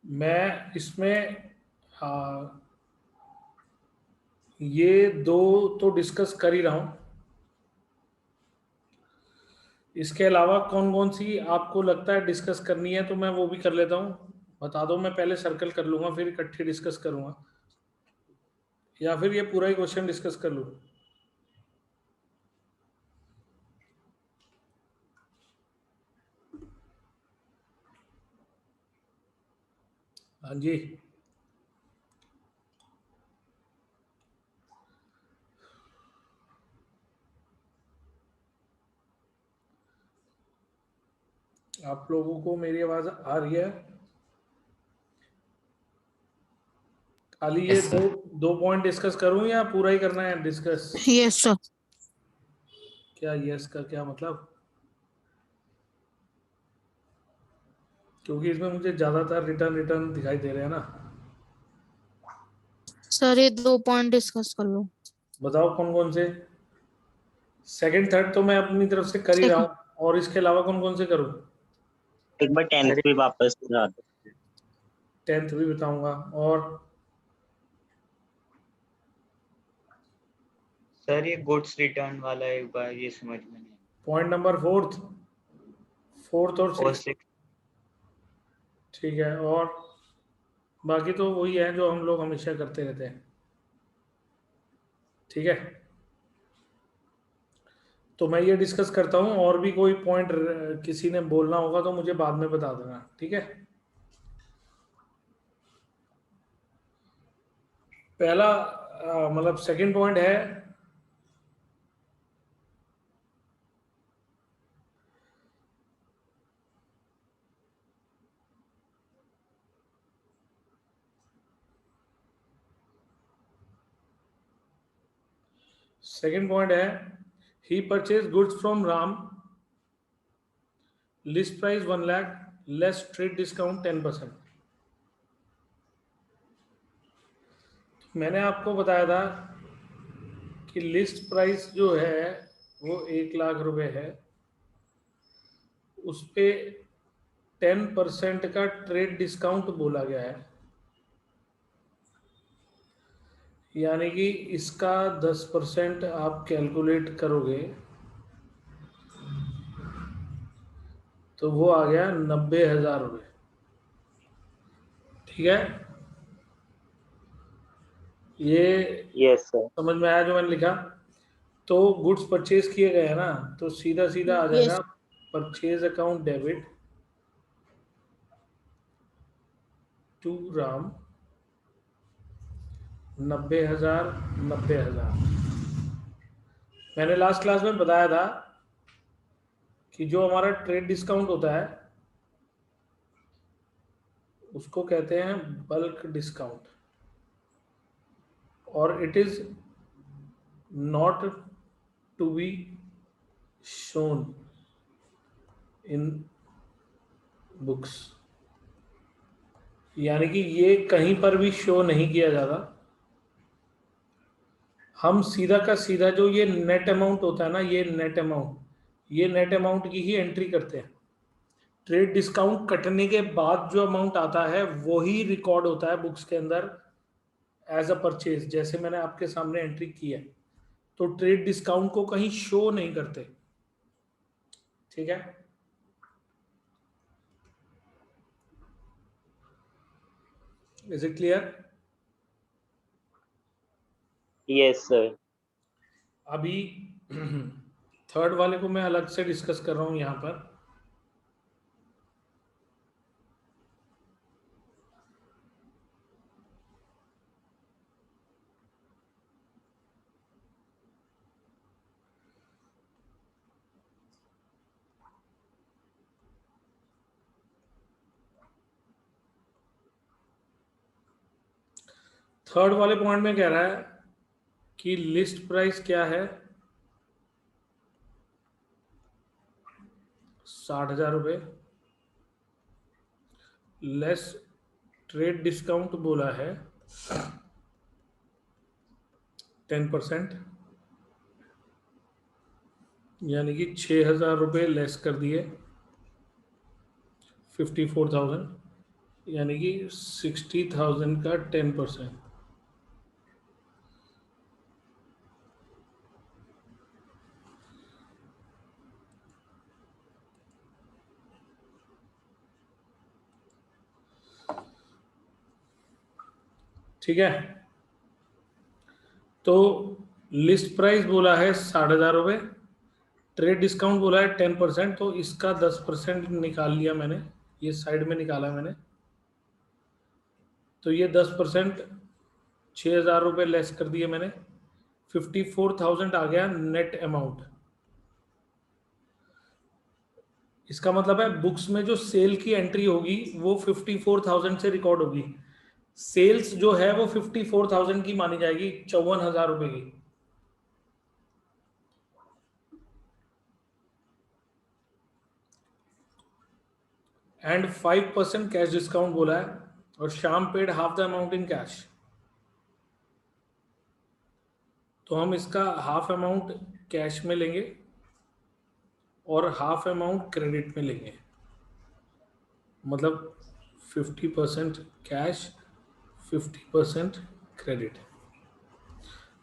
मैं इसमें ये दो तो डिस्कस कर ही रहा हूं। इसके अलावा कौन कौन सी आपको लगता है डिस्कस करनी है तो मैं वो भी कर लेता हूं। बता दो, मैं पहले सर्कल कर लूंगा फिर इकट्ठे डिस्कस करूंगा, या फिर ये पूरा ही क्वेश्चन डिस्कस कर लूं। हाँ जी, आप लोगों को मेरी आवाज आ रही है? खाली ये यस दो सर। दो पॉइंट डिस्कस करूं या पूरा ही करना है डिस्कस? Yes sir. क्या यस का क्या मतलब? क्योंकि इसमें मुझे ज्यादातर रिटर्न रिटर्न दिखाई दे रहे हैं ना। सर ये 2 पॉइंट डिस्कस कर लो। बताओ कौन कौन से। सेकंड थर्ड तो मैं अपनी तरफ से कर ही रहा सेकंड। हूँ, और इसके अलावा कौन कौन से करूँ? एक बार 10th भी वापस करा दो। 10th भी बताऊंगा। और सर ये गुड्स रिटर्न वाला एक बार ये समझ में नहीं पॉइंट नंबर फोर्थ और और 6th। ठीक है, और बाकी तो वही है जो हम लोग हमेशा करते रहते हैं। ठीक है, तो मैं ये डिस्कस करता हूँ, और भी कोई पॉइंट किसी ने बोलना होगा तो मुझे बाद में बता देना। ठीक है, पहला मतलब सेकंड पॉइंट है, he purchase goods from Ram, list price 1 lakh, less trade discount 10%। मैंने आपको बताया था कि लिस्ट प्राइस जो है वो 1 लाख रुपए है, उस पे 10% का ट्रेड डिस्काउंट बोला गया है, यानी कि इसका 10% आप कैलकुलेट करोगे तो वो आ गया 90,000 रुपये। ठीक है, ये यस सर। समझ में आया जो मैंने लिखा? तो गुड्स परचेज किए गए हैं ना, तो सीधा सीधा आ यस। जाएगा purchase account debit to Ram 90,000 90,000। मैंने लास्ट क्लास में बताया था कि जो हमारा ट्रेड डिस्काउंट होता है उसको कहते हैं बल्क डिस्काउंट, और it is not to be shown in books, यानी कि ये कहीं पर भी शो नहीं किया जाता। हम सीधा का सीधा जो ये नेट अमाउंट होता है ना, ये नेट अमाउंट की ही एंट्री करते हैं। ट्रेड डिस्काउंट कटने के बाद जो अमाउंट आता है वही रिकॉर्ड होता है बुक्स के अंदर एज अ परचेज, जैसे मैंने आपके सामने एंट्री की है। तो ट्रेड डिस्काउंट को कहीं शो नहीं करते। ठीक है, is it clear? Yes sir. अभी थर्ड वाले को मैं अलग से डिस्कस कर रहा हूं यहां पर। थर्ड वाले पॉइंट में कह रहा है कि लिस्ट प्राइस क्या है, 60,000 रुपये, लेस ट्रेड डिस्काउंट बोला है 10%, यानी कि 6,000 रुपये लेस कर दिए 54,000। यानी कि 60,000 का 10%। ठीक है, तो लिस्ट प्राइस बोला है 8,500 रुपये, ट्रेड डिस्काउंट बोला है 10%, तो इसका 10% निकाल लिया मैंने, ये साइड में निकाला मैंने। तो ये 10% 6,000 रुपये लेस कर दिए मैंने, 54,000 आ गया नेट अमाउंट। इसका मतलब है बुक्स में जो सेल की एंट्री होगी वो 54,000 से रिकॉर्ड होगी। सेल्स जो है वो 54,000 की मानी जाएगी, 54,000 रुपए की। एंड 5% कैश डिस्काउंट बोला है, और Shyam paid half the amount in cash. तो हम इसका हाफ अमाउंट कैश में लेंगे और हाफ अमाउंट क्रेडिट में लेंगे, मतलब 50% कैश 50% क्रेडिट।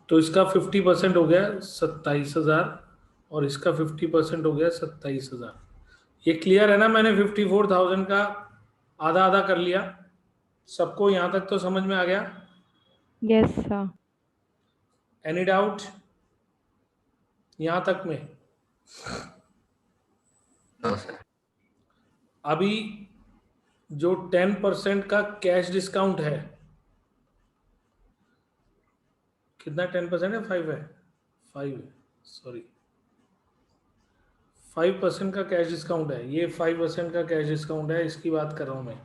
तो इसका 50% हो गया 27,000 और इसका 50% हो गया 27,000। ये क्लियर है ना? मैंने 54,000 का आधा आधा कर लिया। सबको यहां तक तो समझ में आ गया? Yes sir. एनी डाउट यहां तक में? No sir. अभी जो 10% का कैश डिस्काउंट है, कितना 10% है? 5 है, 5 है, सॉरी 5% का कैश डिस्काउंट है। ये 5% का कैश डिस्काउंट है, इसकी बात कर रहा हूं मैं।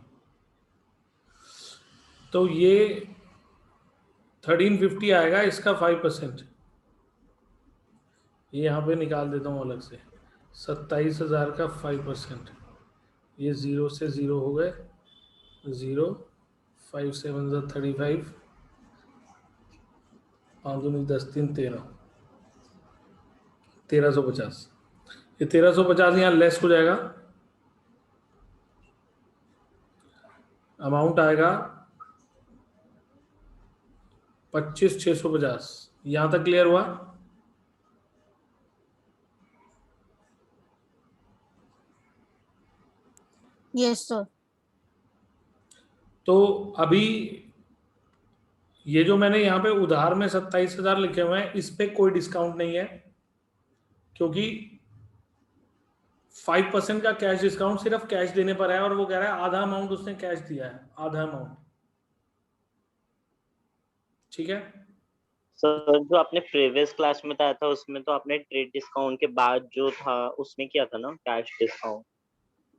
तो ये 1350 आएगा, इसका 5%। ये यहाँ पे निकाल देता हूँ अलग से, 27,000 का 5%। ये 0 से 0 हो गए, 0 5 7 35, 5 दूनी 10 3 13, 1350। ये 1350 यहाँ लेस हो जाएगा, अमाउंट आएगा 25,650। यहाँ तक क्लियर हुआ? Yes sir. तो अभी ये जो मैंने यहाँ पे उधार में 27,000 लिखे हुए हैं, इस पे कोई डिस्काउंट नहीं है, क्योंकि 5% का कैश डिस्काउंट सिर्फ कैश देने पर है, और वो कह रहा है आधा अमाउंट उसने कैश दिया है, आधा अमाउंट। ठीक है सर, जो आपने प्रीवियस क्लास में बताया था उसमें तो आपने ट्रेड डिस्काउंट के बाद जो था उसमें किया था ना कैश डिस्काउंट।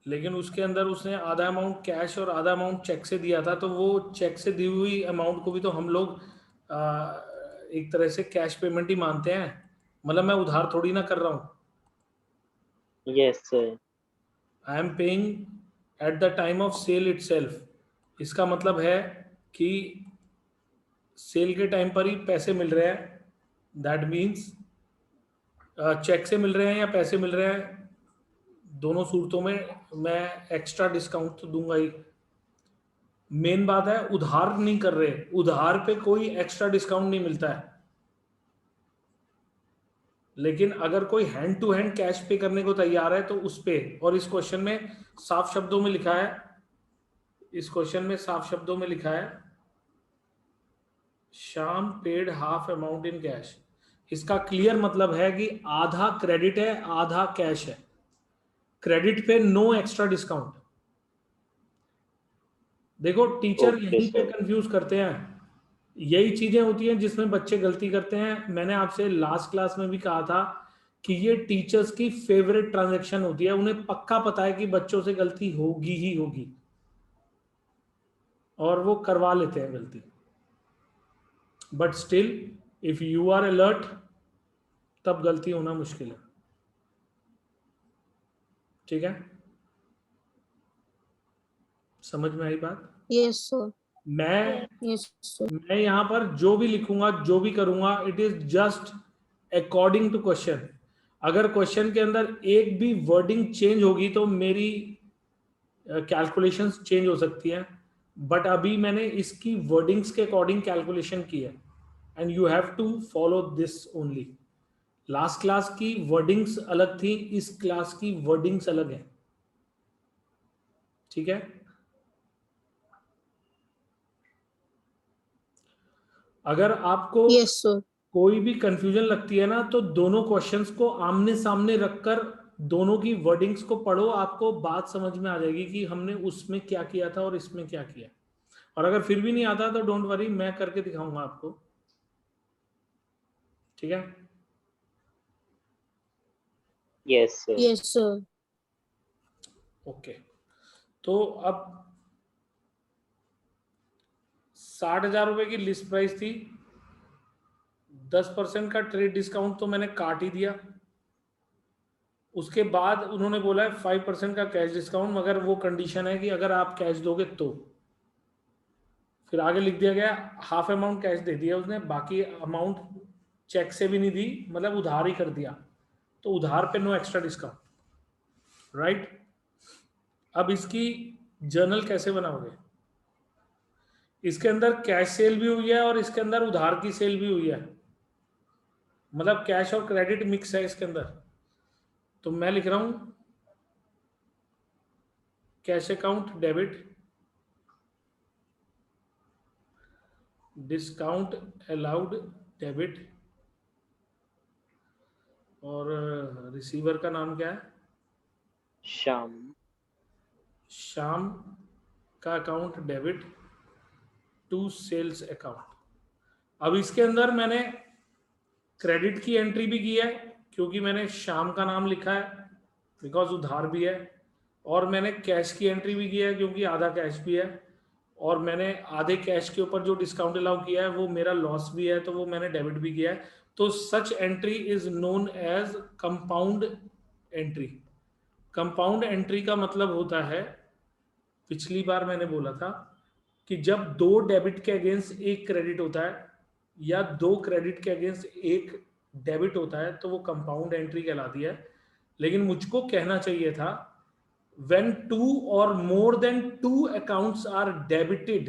लेकिन उसके अंदर उसने आधा अमाउंट कैश और आधा अमाउंट चेक से दिया था, तो वो चेक से दी हुई अमाउंट को भी तो हम लोग एक तरह से कैश पेमेंट ही मानते हैं। मतलब मैं उधार थोड़ी ना कर रहा हूँ। Yes sir. I am paying at the time of sale itself. इसका मतलब है कि सेल के टाइम पर ही पैसे मिल रहे हैं, दैट मीन्स चेक से मिल रहे हैं या पैसे मिल रहे हैं, दोनों सूरतों में मैं एक्स्ट्रा डिस्काउंट तो दूंगा ही। मेन बात है उधार नहीं कर रहे, उधार पे कोई एक्स्ट्रा डिस्काउंट नहीं मिलता है। लेकिन अगर कोई हैंड टू हैंड कैश पे करने को तैयार है तो उस पे, और इस क्वेश्चन में साफ शब्दों में लिखा है, इस क्वेश्चन में साफ शब्दों में लिखा है Shyam paid half amount in cash. इसका क्लियर मतलब है कि आधा क्रेडिट है आधा कैश है। क्रेडिट पे नो एक्स्ट्रा डिस्काउंट। देखो टीचर Okay, यहीं पे sir. कंफ्यूज करते हैं, यही चीजें होती हैं जिसमें बच्चे गलती करते हैं। मैंने आपसे लास्ट क्लास में भी कहा था कि ये टीचर्स की फेवरेट ट्रांजैक्शन होती है, उन्हें पक्का पता है कि बच्चों से गलती होगी ही होगी, और वो करवा लेते हैं गलती। But still if you are alert तब गलती होना मुश्किल है। ठीक है, समझ में आई बात? Yes sir. Yes sir. मैं यहां पर जो भी लिखूंगा जो भी करूंगा, it is just according to question. अगर क्वेश्चन के अंदर एक भी वर्डिंग चेंज होगी तो मेरी कैलकुलेशंस चेंज हो सकती हैं। बट अभी मैंने इसकी वर्डिंग्स के अकॉर्डिंग कैलकुलेशन की है, and you have to follow this only. Last class की वर्डिंग्स अलग थी, इस क्लास की वर्डिंग्स अलग है, ठीक है। अगर आपको Yes, sir. कोई भी कंफ्यूजन लगती है ना, तो दोनों क्वेश्चंस को आमने सामने रखकर दोनों की वर्डिंग्स को पढ़ो, आपको बात समझ में आ जाएगी कि हमने उसमें क्या किया था और इसमें क्या किया। और अगर फिर भी नहीं आता तो डोंट वरी, मैं करके दिखाऊंगा आपको, ठीक है। Yes sir. Yes, sir. Okay, तो अब 60,000 रुपए की लिस्ट प्राइस थी, 10% का ट्रेड डिस्काउंट तो मैंने काट ही दिया। उसके बाद उन्होंने बोला है 5% का कैश डिस्काउंट, मगर वो कंडीशन है कि अगर आप कैश दोगे तो। फिर आगे लिख दिया गया हाफ अमाउंट कैश दे दिया उसने, बाकी अमाउंट चेक से भी नहीं दी, मतलब उधार ही कर दिया, तो उधार पे नो एक्स्ट्रा डिस्काउंट, राइट। अब इसकी जर्नल कैसे बनाओगे? इसके अंदर कैश सेल भी हुई है और इसके अंदर उधार की सेल भी हुई है, मतलब कैश और क्रेडिट मिक्स है इसके अंदर। तो मैं लिख रहा हूं cash account debit, discount allowed debit, और रिसीवर का नाम क्या है? श्याम। श्याम का account debit to sales account. अब इसके अंदर मैंने क्रेडिट की एंट्री भी की है, क्योंकि मैंने श्याम का नाम लिखा है, बिकॉज उधार भी है, और मैंने कैश की एंट्री भी की है क्योंकि आधा कैश भी है, और मैंने आधे कैश के ऊपर जो डिस्काउंट अलाउ किया है वो मेरा लॉस भी है, तो वो मैंने डेबिट भी किया है। तो such entry is known as compound entry. Compound entry का मतलब होता है, पिछली बार मैंने बोला था कि जब दो डेबिट के अगेंस्ट एक क्रेडिट होता है या दो क्रेडिट के अगेंस्ट एक डेबिट होता है तो वो कंपाउंड एंट्री कहलाती है। लेकिन मुझको कहना चाहिए था when two or more than two accounts are debited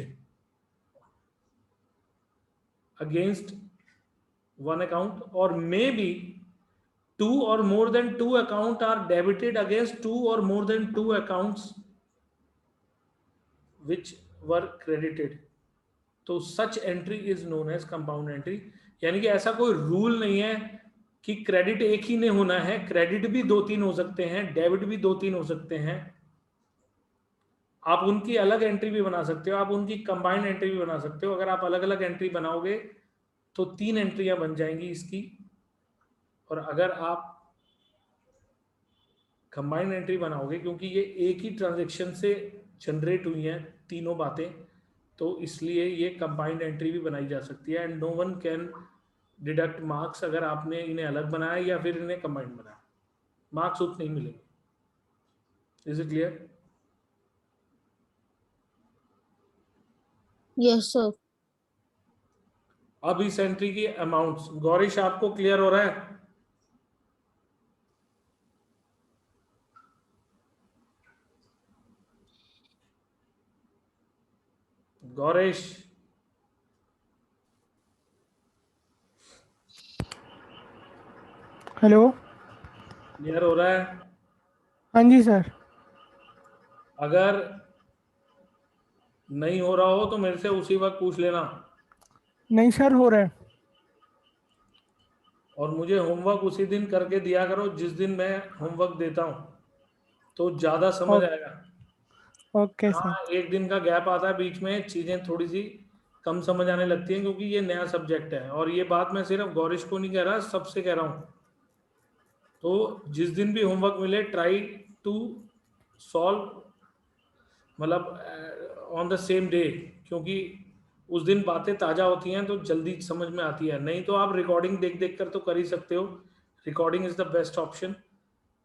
against one account, or maybe two or more than two account are debited against two or more than two accounts which were credited, तो such entry is known as compound entry. यानी कि ऐसा कोई rule नहीं है कि credit एक ही ने होना है, क्रेडिट भी दो तीन हो सकते हैं, डेबिट भी दो तीन हो सकते हैं, आप उनकी अलग एंट्री भी बना सकते हो, आप उनकी कंबाइंड एंट्री भी बना सकते हो। अगर आप अलग अलग एंट्री बनाओगे तो 3 एंट्रियां बन जाएंगी इसकी, और अगर आप कंबाइंड एंट्री बनाओगे, क्योंकि ये एक ही ट्रांजेक्शन से जनरेट हुई हैं तीनों बातें, तो इसलिए ये कंबाइंड एंट्री भी बनाई जा सकती है, and no one can deduct marks अगर आपने इन्हें अलग बनाया या फिर इन्हें कंबाइंड बनाया, मार्क्स उतने ही मिलेंगे। Is it clear? Yes, sir. अब इस एंट्री की अमाउंट्स, गौरीश आपको क्लियर हो रहा है? गौरीश, हेलो। क्लियर हो रहा है? हाँ जी सर। अगर नहीं हो रहा हो तो मेरे से उसी वक्त पूछ लेना, नहीं सर, हो रहा है। और मुझे होमवर्क उसी दिन करके दिया करो जिस दिन मैं होमवर्क देता हूँ, तो ज़्यादा समझ ओ- आएगा। Okay sir. हाँ, एक दिन का गैप आता है बीच में, चीज़ें थोड़ी सी कम समझ आने लगती हैं, क्योंकि ये नया सब्जेक्ट है, और ये बात मैं सिर्फ गौरिश को नहीं कह रहा, सबसे कह रहा हूँ। तो जिस दिन भी होमवर्क मिले, ट्राई टू सॉल्व, मतलब ऑन द सेम डे, क्योंकि उस दिन बातें ताज़ा होती हैं तो जल्दी समझ में आती है। नहीं तो आप रिकॉर्डिंग देख देख कर तो कर ही सकते हो, recording is the best option.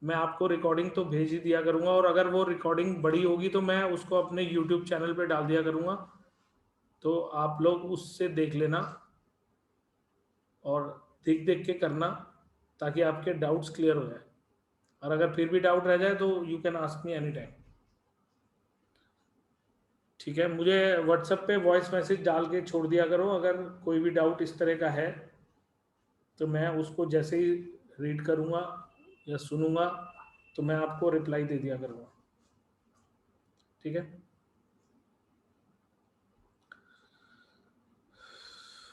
मैं आपको रिकॉर्डिंग तो भेज ही दिया करूँगा, और अगर वो रिकॉर्डिंग बड़ी होगी तो मैं उसको अपने यूट्यूब चैनल पे डाल दिया करूँगा, तो आप लोग उससे देख लेना और देख देख के करना, ताकि आपके डाउट्स क्लियर हो जाए। और अगर फिर भी डाउट रह जाए तो you can ask me any time, ठीक है, मुझे व्हाट्सएप पे वॉइस मैसेज डाल के छोड़ दिया करो, अगर कोई भी डाउट इस तरह का है तो मैं उसको जैसे ही रीड करूँगा या सुनूंगा तो मैं आपको रिप्लाई दे दिया करूँगा। ठीक है,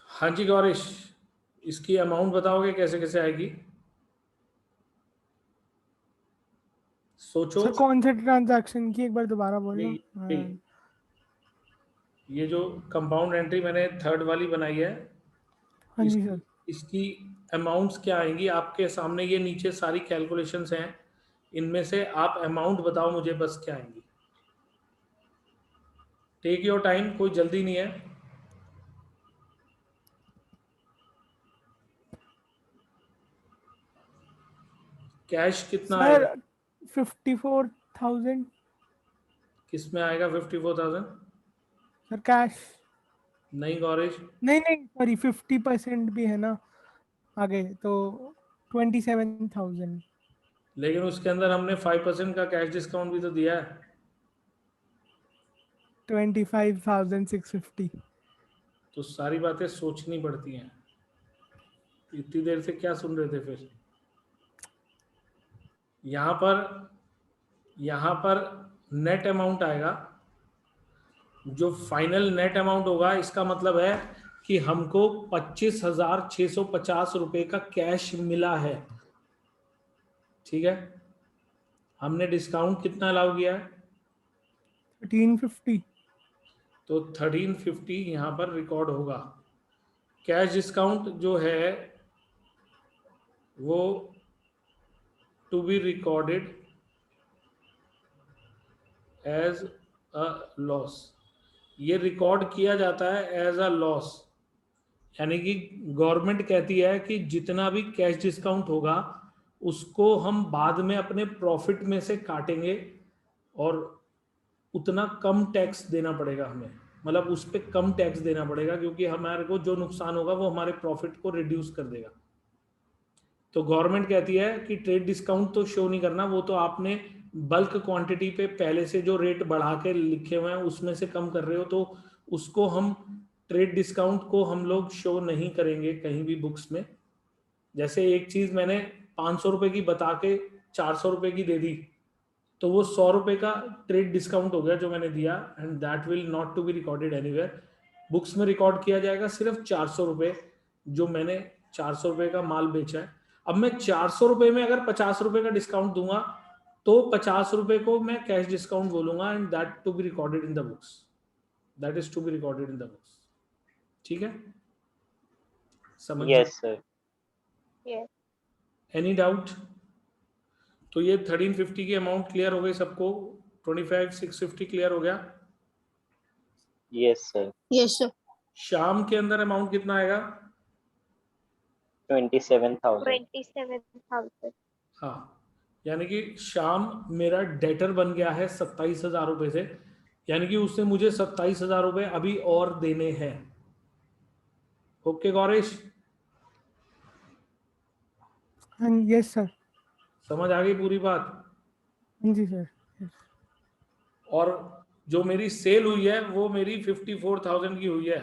हाँ जी गौरीश, इसकी अमाउंट बताओगे कैसे कैसे आएगी? सोचो। सर कौन से ट्रांजैक्शन की एक बार दोबारा बोलना। ये जो कंपाउंड एंट्री मैंने थर्ड वाली बनाई है, हाँ जी सर। इसकी अमाउंट्स क्या आएंगी आपके सामने? ये नीचे सारी कैलकुलेशंस हैं, इनमें से आप अमाउंट बताओ मुझे बस क्या आएंगी। टेक योर टाइम, कोई जल्दी नहीं है। कैश कितना सर आएगा? 54,000 किस में आएगा 54,000? Sir cash. नहीं गौरीश, नहीं नहीं सॉरी 50% भी है ना आगे, तो 27,000। लेकिन उसके अंदर हमने 5% का कैश डिस्काउंट भी तो दिया है। 25,650। तो सारी बातें सोचनी पड़ती हैं। इतनी देर से क्या सुन रहे थे फिर? यहाँ पर नेट अमाउंट आएगा। जो फाइनल नेट अमाउंट होगा इसका मतलब है कि हमको 25,650 रुपये का कैश मिला है। ठीक है, हमने डिस्काउंट कितना अलाउ किया है? 1350। तो 1350 यहाँ पर रिकॉर्ड होगा। कैश डिस्काउंट जो है वो to be recorded as a loss, ये रिकॉर्ड किया जाता है एज अ लॉस। यानी कि गवर्नमेंट कहती है कि जितना भी कैश डिस्काउंट होगा उसको हम बाद में अपने प्रॉफिट में से काटेंगे और उतना कम टैक्स देना पड़ेगा हमें, मतलब उस पर कम टैक्स देना पड़ेगा, क्योंकि हमारे को जो नुकसान होगा वो हमारे प्रॉफिट को रिड्यूस कर देगा। तो गवर्नमेंट कहती है कि ट्रेड डिस्काउंट तो शो नहीं करना, वो तो आपने बल्क क्वांटिटी पे पहले से जो रेट बढ़ा के लिखे हुए हैं उसमें से कम कर रहे हो, तो उसको हम ट्रेड डिस्काउंट को हम लोग शो नहीं करेंगे कहीं भी बुक्स में। जैसे एक चीज मैंने 500 रुपए की बता के 400 रुपए की दे दी, तो वो 100 रुपए का ट्रेड डिस्काउंट हो गया जो मैंने दिया, and that will not to be recorded anywhere. Books में रिकॉर्ड किया जाएगा सिर्फ 400 रुपए, जो मैंने 400 रुपए का माल बेचा है। अब मैं 400 रुपए में अगर 50 रुपए का डिस्काउंट दूंगा तो 50 रुपए को मैं कैश डिस्काउंट बोलूंगा, and that to be recorded in the books, that is to be recorded in the books. ठीक है, समझ? Yes sir. Any doubt? तो ये 1350 की अमाउंट क्लियर हो गई सबको? 25,650 क्लियर हो गया? Yes sir. Yes, sir. शाम के अंदर अमाउंट कितना आएगा? 27,000। 27,000. हाँ, यानी कि शाम मेरा डेटर बन गया है 27,000 रुपए से, यानी कि उसने मुझे 27,000 रुपए अभी और देने हैं। ओके गौरीश, हाँ यस सर। समझ आ गई पूरी बात? हाँ जी सर। और जो मेरी सेल हुई है वो मेरी 54,000 की हुई है,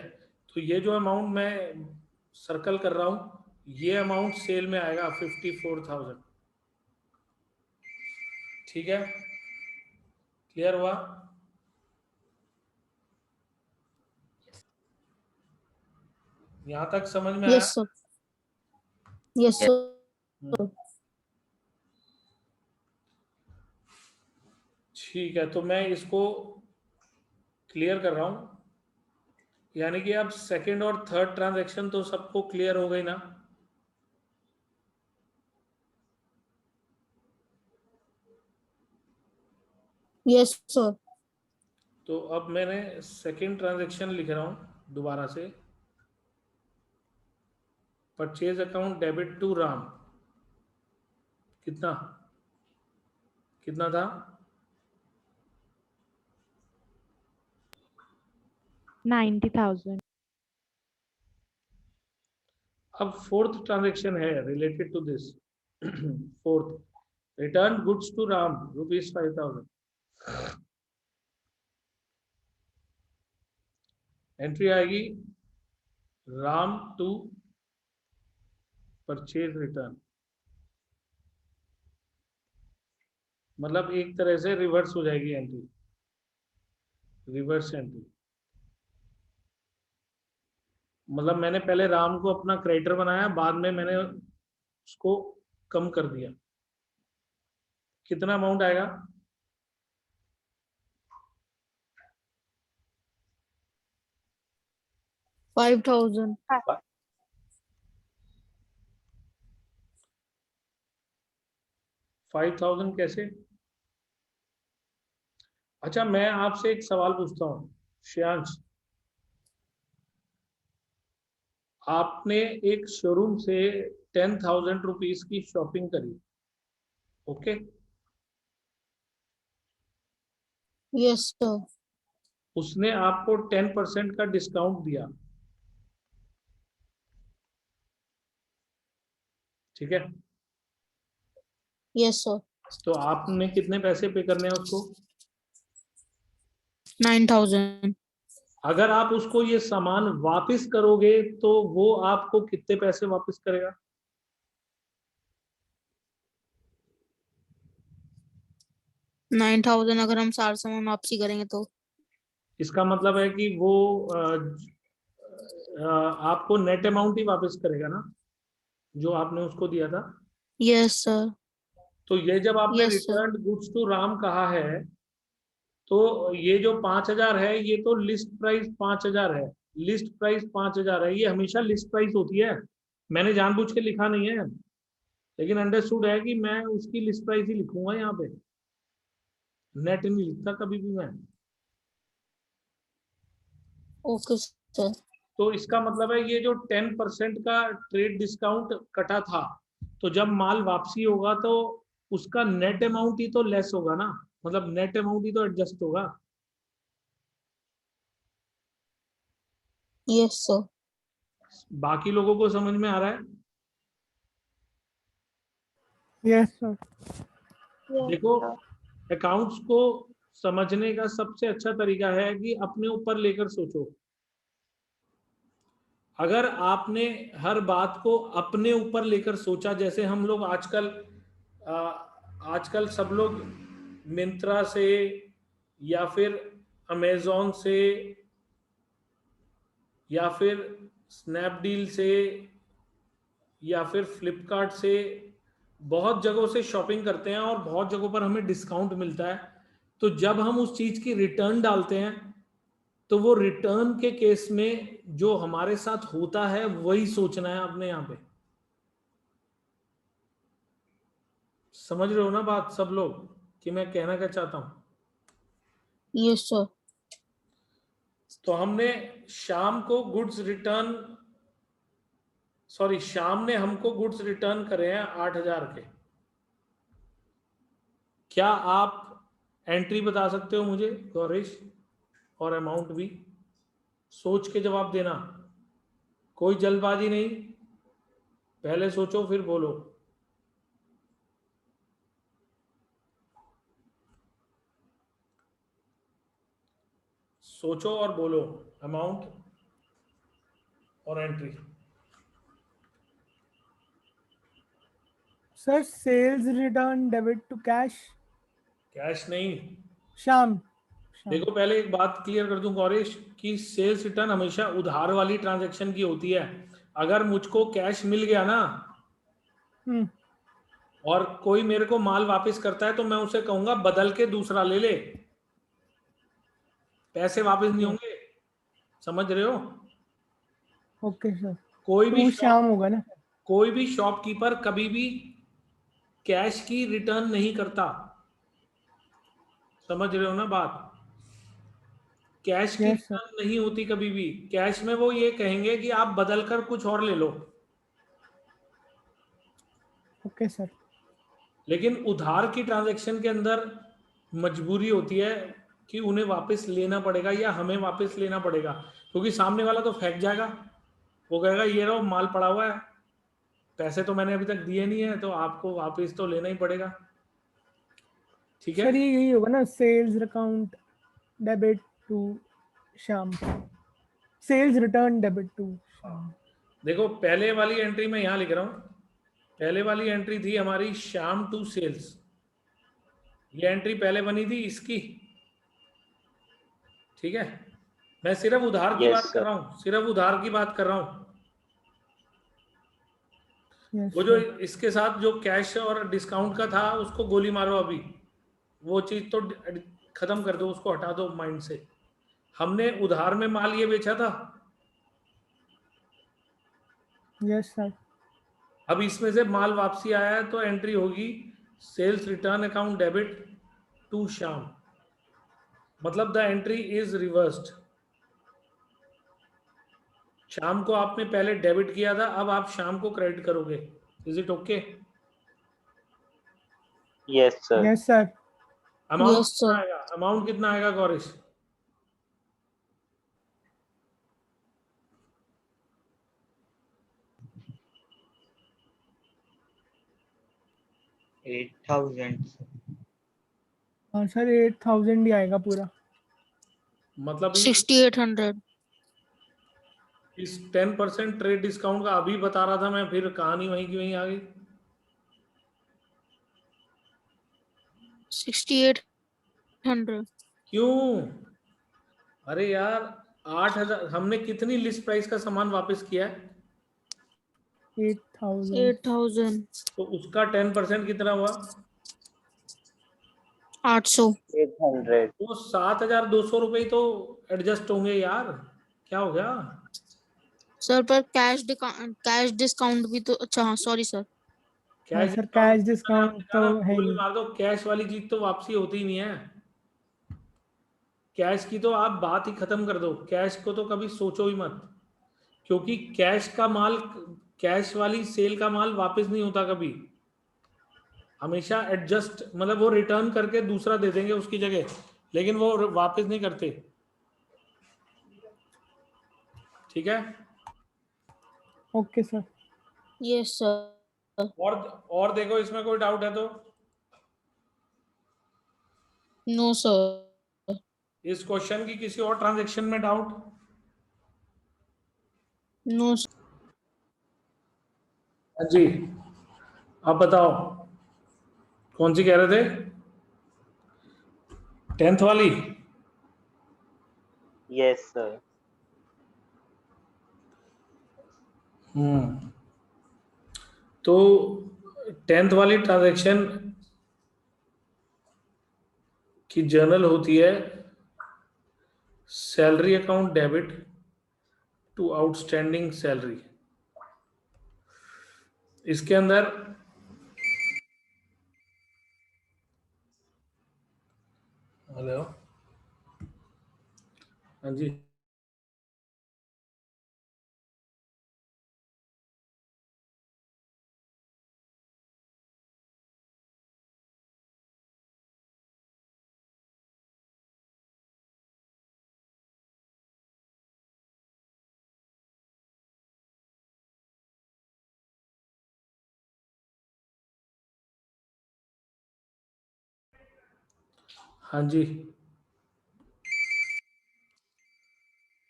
तो ये जो अमाउंट मैं सर्कल कर रहा हूं ये अमाउंट सेल में आएगा 54,000। ठीक है, क्लियर हुआ? यहां तक समझ में आया? Yes, sir. Yes, sir. ठीक है, तो मैं इसको क्लियर कर रहा हूं, यानी कि अब सेकंड और थर्ड ट्रांजैक्शन तो सबको क्लियर हो गई ना? Yes, sir. तो अब मैंने सेकंड ट्रांजैक्शन लिख रहा हूं दोबारा से। Purchase account debit to Ram, कितना कितना था? 90,000. अब फोर्थ ट्रांजैक्शन है related to this. Fourth, return goods to Ram ₹5,000। Entry आएगी राम टू परचेज रिटर्न, मतलब एक तरह से रिवर्स हो जाएगी एंट्री, रिवर्स एंट्री। मतलब मैंने पहले राम को अपना क्रेडिटर बनाया, बाद में मैंने उसको कम कर दिया। कितना अमाउंट आएगा? 5,000. 5,000 कैसे? अच्छा, मैं आपसे एक सवाल पूछता हूँ श्रेयांश, आपने एक शोरूम से 10,000 रुपीज की शॉपिंग करी, ओके? Yes, sir. उसने आपको 10% का डिस्काउंट दिया, ठीक है? Yes, sir. तो आपने कितने पैसे पे करने हैं उसको? 9,000. अगर आप उसको ये सामान वापस करोगे तो वो आपको कितने पैसे वापस करेगा? 9,000 अगर हम सारा सामान वापसी करेंगे तो। इसका मतलब है कि वो आपको नेट अमाउंट ही वापस करेगा ना, जो आपने उसको दिया था। Yes, sir. तो ये जब आपने Yes, sir. Return goods to Ram कहा है, तो ये जो 5,000 है ये तो लिस्ट प्राइस 5,000 है, लिस्ट प्राइस 5,000 है, ये हमेशा लिस्ट प्राइस होती है। मैंने जानबूझ के लिखा नहीं है, लेकिन अंडरस्टूड है कि मैं उसकी लिस्ट प्राइस ही लिखूंगा यहाँ पे, नेट नहीं लिखता कभी भी मैं। Okay, sir. तो इसका मतलब है ये जो 10% का ट्रेड डिस्काउंट कटा था, तो जब माल वापसी होगा तो उसका नेट अमाउंट ही तो लेस होगा ना, मतलब नेट अमाउंट ही तो एडजस्ट होगा। Yes, sir. बाकी लोगों को समझ में आ रहा है? Yes, sir. देखो, अकाउंट्स को समझने का सबसे अच्छा तरीका है कि अपने ऊपर लेकर सोचो। अगर आपने हर बात को अपने ऊपर लेकर सोचा, जैसे हम लोग आजकल सब लोग मिंत्रा से या फिर अमेजोन से या फिर स्नैपडील से या फिर फ्लिपकार्ट से बहुत जगहों से शॉपिंग करते हैं और बहुत जगहों पर हमें डिस्काउंट मिलता है। तो जब हम उस चीज की रिटर्न डालते हैं तो वो रिटर्न के केस में जो हमारे साथ होता है वही सोचना है अपने यहाँ पे। समझ रहे हो ना बात सब लोग कि मैं कहना क्या चाहता हूं? Yes, sir. तो हमने शाम को गुड्स रिटर्न, सॉरी शाम ने हमको गुड्स रिटर्न करे हैं 8,000 के। क्या आप एंट्री बता सकते हो मुझे गौरीश, और अमाउंट भी? सोच के जवाब देना, कोई जल्दबाजी नहीं, पहले सोचो फिर बोलो। सोचो और बोलो अमाउंट और entry. Sir, sales return debit to cash. Cash नहीं। Sham. देखो, पहले एक बात क्लियर कर दूं गौरीश कि सेल्स रिटर्न हमेशा उधार वाली ट्रांजैक्शन की होती है। अगर मुझको कैश मिल गया ना और कोई मेरे को माल वापस करता है तो मैं उसे कहूंगा बदल के दूसरा ले ले, पैसे वापस नहीं होंगे। समझ रहे हो? Okay, sir. कोई तो भी वो शाम होगा ना? कोई भी शॉपकीपर कभी भी कैश की रिटर्न नहीं करता। समझ रहे हो ना बात? कैश की Yes, sir. रिटर्न नहीं होती कभी भी। कैश में वो ये कहेंगे कि आप बदल कर कुछ और ले लो। Okay, sir. लेकिन उधार की ट्रांजैक्शन के अंदर मजबूरी होती है कि उन्हें वापस लेना पड़ेगा या हमें वापस लेना पड़ेगा, क्योंकि सामने वाला तो फेंक जाएगा। वो कहेगा ये रहो माल पड़ा हुआ है, पैसे तो मैंने अभी तक दिए नहीं है, तो आपको वापस तो लेना ही पड़ेगा। ठीक है? सर, ये यही होगा ना, sales account debit to Shyam. Sales return debit to. देखो पहले वाली एंट्री में यहां लिख रहा हूं, पहले वाली एंट्री थी हमारी श्याम टू सेल्स, ये एंट्री पहले बनी थी इसकी, ठीक है। मैं सिर्फ उधार की Yes, बात कर sir. रहा हूं, सिर्फ उधार की बात कर रहा हूं। यस वो जो इसके साथ जो कैश और डिस्काउंट का था उसको गोली मारो अभी, वो चीज तो खत्म कर दो, उसको हटा दो माइंड से। हमने उधार में माल ये बेचा था, यस सर। अब इसमें से माल वापसी आया है तो एंट्री होगी sales return account debit to Shyam, मतलब द एंट्री इज रिवर्स्ड। शाम को आपने पहले डेबिट किया था, अब आप शाम को क्रेडिट करोगे। Is it okay? Yes, sir. Yes sir. Amount Yes, कितना sir. आएगा, अमाउंट कितना आएगा गौरिश? $8,000. हाँ सर 8,000 ही आएगा पूरा। मतलब 6,800. इस 10% ट्रेड डिस्काउंट का अभी बता रहा था मैं, फिर कहानी वहीं की वहीं आ गई। 6,800. क्यों? अरे यार 8,000, हमने कितनी लिस्ट प्राइस का सामान वापस किया है? 8,000। 8,000. तो उसका 10% कितना हुआ? 800. 800. वो 7,200 रुपये तो एडजस्ट होंगे यार, क्या हो गया? सर पर कैश डिस्काउंट भी तो, अच्छा हाँ सॉरी सर। हाँ कैश सर कैश डिस्काउंट तो है गोली नहीं। मार दो, कैश वाली चीज तो वापसी होती ही नहीं है। कैश की तो आप बात ही खत्म कर दो, कैश को तो कभी सोचो ही मत, क्योंकि कैश का माल, कैश वाली सेल का माल वापस नहीं होता कभी, हमेशा एडजस्ट, मतलब वो रिटर्न करके दूसरा दे देंगे उसकी जगह, लेकिन वो वापस नहीं करते, ठीक है। Okay sir. Yes sir. और देखो इसमें कोई डाउट है तो? No sir. इस क्वेश्चन की किसी और ट्रांजैक्शन में डाउट? नो हाँ जी, आप बताओ कौन सी कह रहे थे? 10th वाली? Yes, sir. तो 10th वाली ट्रांजैक्शन की जर्नल होती है salary account debit to outstanding salary. इसके अंदर हेलो, हाँ जी, हाँ जी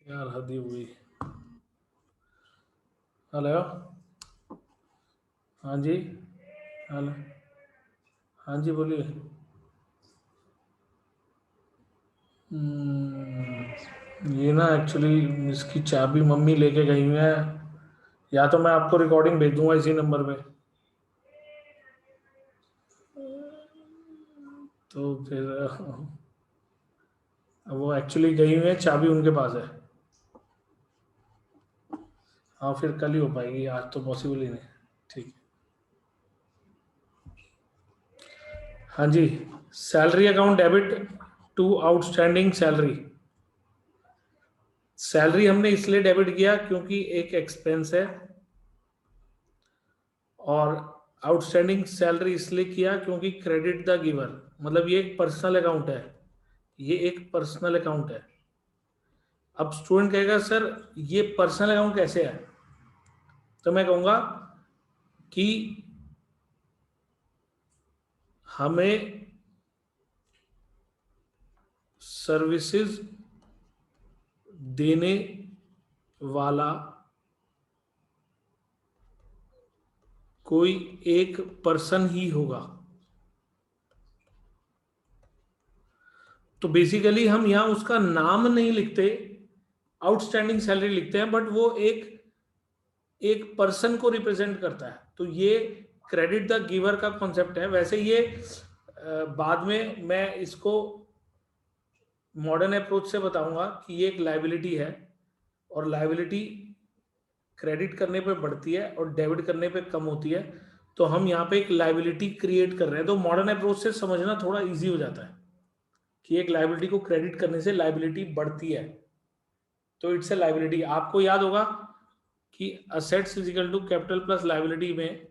यार, हद ही हुई। हेलो, हाँ जी, हेलो, हाँ जी बोलिए। ये ना एक्चुअली इसकी चाबी मम्मी लेके गई हुई है, या तो मैं आपको रिकॉर्डिंग भेज दूंगा इसी नंबर पे, तो फिर वो एक्चुअली गई हुई है, चाबी उनके पास है। हाँ फिर कल ही हो पाएगी, आज तो पॉसिबल ही नहीं। ठीक है, हाँ जी, salary account debit to outstanding salary. Salary हमने इसलिए डेबिट किया क्योंकि एक एक्सपेंस है, और आउटस्टैंडिंग सैलरी इसलिए किया क्योंकि क्रेडिट द गिवर, मतलब ये एक पर्सनल अकाउंट है, ये एक पर्सनल अकाउंट है। अब स्टूडेंट कहेगा सर ये पर्सनल अकाउंट कैसे है, तो मैं कहूंगा कि हमें सर्विसेज देने वाला कोई एक पर्सन ही होगा। तो बेसिकली हम यहां उसका नाम नहीं लिखते, आउटस्टैंडिंग सैलरी लिखते हैं, बट वो एक पर्सन को रिप्रेजेंट करता है। तो ये क्रेडिट द गिवर का कॉन्सेप्ट है। वैसे ये बाद में मैं इसको मॉडर्न अप्रोच से बताऊंगा कि ये एक लायबिलिटी है, और लायबिलिटी क्रेडिट करने पे बढ़ती है और डेबिट करने पे कम होती है। तो हम यहाँ पे एक लायबिलिटी क्रिएट कर रहे हैं। तो मॉडर्न अप्रोच से समझना थोड़ा इजी हो जाता है कि एक लायबिलिटी को क्रेडिट करने से लायबिलिटी बढ़ती है, तो इट्स ए लायबिलिटी। आपको याद होगा कि assets is equal to capital plus liability में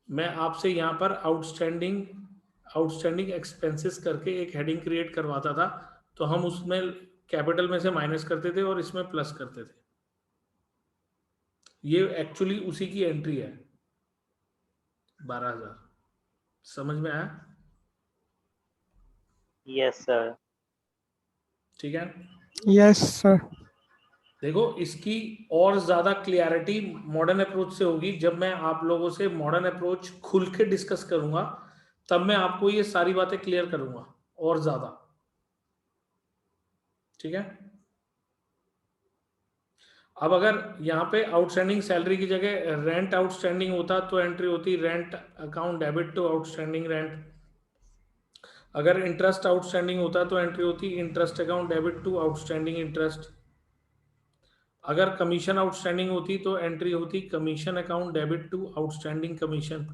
मैं आपसे यहाँ पर आउटस्टैंडिंग एक्सपेंसेस करके एक हेडिंग क्रिएट करवाता था, तो हम उसमें कैपिटल में से माइनस करते थे और इसमें प्लस करते थे। ये एक्चुअली उसी की एंट्री है, 12,000। समझ में आया? Yes sir. ठीक है। Yes sir. देखो, इसकी और ज्यादा क्लियरिटी मॉडर्न अप्रोच से होगी। जब मैं आप लोगों से मॉडर्न अप्रोच खुल के डिस्कस करूंगा, तब मैं आपको ये सारी बातें क्लियर करूंगा और ज्यादा। ठीक है। अब अगर यहाँ पे आउटस्टैंडिंग सैलरी की जगह रेंट आउटस्टैंडिंग होता तो एंट्री होती rent account debit to outstanding rent. अगर इंटरेस्ट आउटस्टैंडिंग होता तो एंट्री होती interest account debit to outstanding interest. अगर कमीशन आउटस्टैंडिंग होती तो एंट्री होती commission account debit to outstanding commission.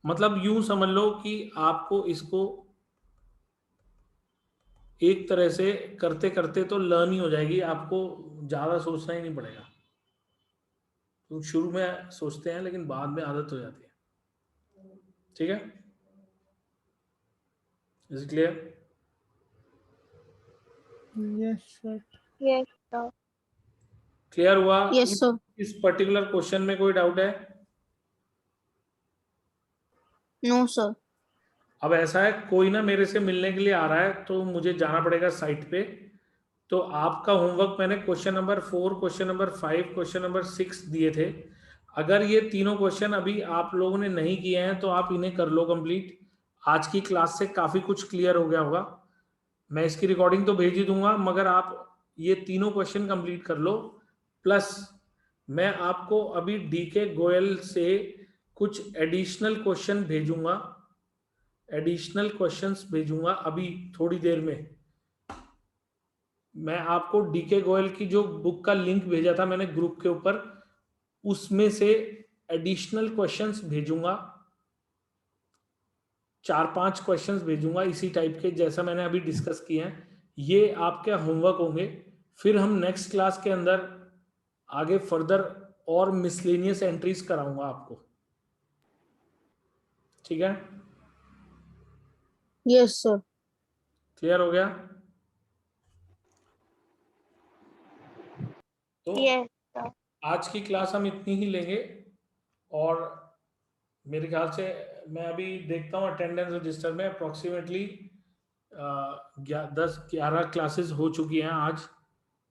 मतलब यूं समझ लो कि आपको इसको एक तरह से करते करते तो लर्न ही हो जाएगी, आपको ज्यादा सोचना ही नहीं पड़ेगा। तो शुरू में सोचते हैं लेकिन बाद में आदत हो जाती है। ठीक है, is clear? Yes sir. Yes, sir. Clear हुआ? Yes, sir. इस पर्टिकुलर क्वेश्चन में कोई डाउट है? No, sir. अब ऐसा है, कोई ना मेरे से मिलने के लिए आ रहा है तो मुझे जाना पड़ेगा साइट पे। तो आपका होमवर्क मैंने question number 4, question number 5, question number 6 दिए थे। अगर ये तीनों क्वेश्चन अभी आप लोगों ने नहीं किए हैं तो आप इन्हें कर लो कंप्लीट। आज की क्लास से काफी कुछ क्लियर हो गया होगा। मैं इसकी रिकॉर्डिंग तो भेज ही दूंगा, मगर आप ये तीनों क्वेश्चन कंप्लीट कर लो। प्लस मैं आपको अभी डीके गोयल से कुछ एडिशनल क्वेश्चन भेजूंगा, अभी थोड़ी देर में। मैं आपको डीके गोयल की जो बुक का लिंक भेजा था मैंने ग्रुप के ऊपर, उसमें से एडिशनल क्वेश्चंस भेजूंगा, 4-5 क्वेश्चंस भेजूंगा इसी टाइप के जैसा मैंने अभी डिस्कस किए हैं। ये आपके होमवर्क होंगे। फिर हम नेक्स्ट क्लास के अंदर आगे फर्दर और मिसलेनियस एंट्रीज कराऊंगा आपको। ठीक है, Yes, sir. क्लियर हो गया? तो Yes, sir. आज की क्लास हम इतनी ही लेंगे, और मेरे ख्याल से मैं अभी देखता हूँ अटेंडेंस रजिस्टर में अप्रोक्सीमेटली 10-11 क्लासेस हो चुकी हैं आज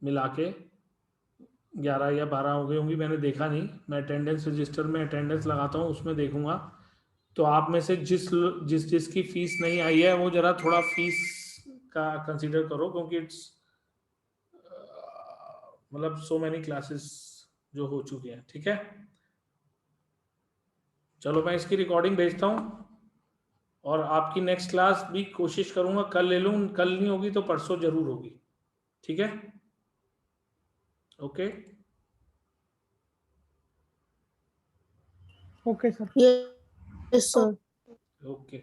मिला के। 11 या 12 हो गई होंगी, मैंने देखा नहीं। मैं अटेंडेंस रजिस्टर में अटेंडेंस लगाता हूँ, उसमें देखूंगा। तो आप में से जिसकी फीस नहीं आई है वो जरा थोड़ा फीस का कंसीडर करो, क्योंकि इट्स मतलब सो मैनी क्लासेस जो हो चुकी हैं। ठीक है, चलो मैं इसकी रिकॉर्डिंग भेजता हूँ, और आपकी नेक्स्ट क्लास भी कोशिश करूंगा कल ले लूँ। कल नहीं होगी तो परसों जरूर होगी। ठीक है, okay. Okay sir. Yes, sir. Okay.